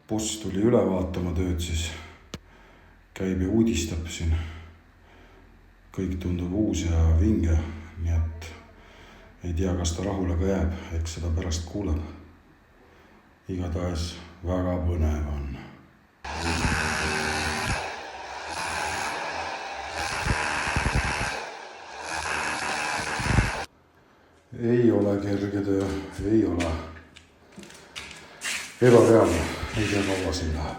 boss tuli üle vaatama tööd, siis käib ja uudistab siin. Kõik tundub uus ja vinge, nii et ei tea, kas ta rahule ka jääb, eks seda pärast kuuleb. Igatahes väga põnev on. Ei ole kerge töö, ei ole. Ebareaalne, ei tea kaua siin läheb.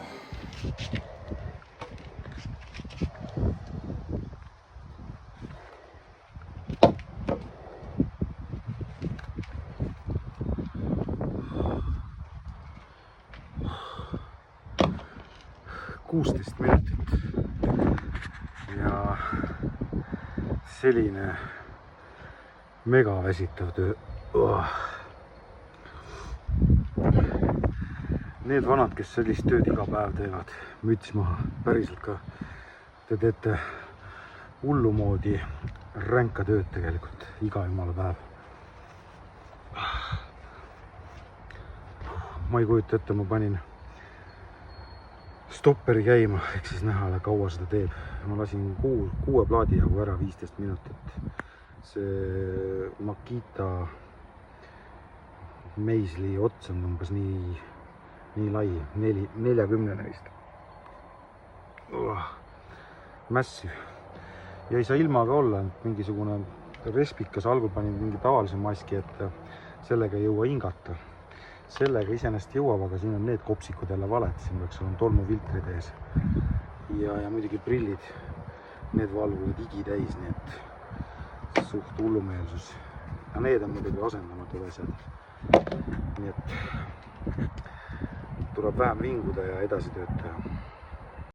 ...16 minutit ja selline mega väsitav töö. Need vanad, kes sellist tööd iga päev teevad, müts maha, päriselt ka. Te teete hullu moodi ränka tööd tegelikult, iga jumala päev. Ma ei kujuta ette, ma panin stopperi käima, ehk siis näha, kaua seda teeb. Ma lasin 6 plaadi jagu ära 15 minutit. See Makita meisli ots on umbes nii lai, 40 neist. Massive. Ja ei saa ilma ka olla, mingisugune respikas, algul panin mingi tavalise maski, et sellega ei jõua hingata. Sellega iseenesest jõuab, aga siin on need kopsikud jälle valed, siin peaks olema tolmufiltrid ees. Ja muidugi prillid, need valvuvad igitäis, nii et suht hullumeelsus. Ja need on muidugi asendamatud asjad. Nii et tuleb vähem vinguda ja edasi tööd teha.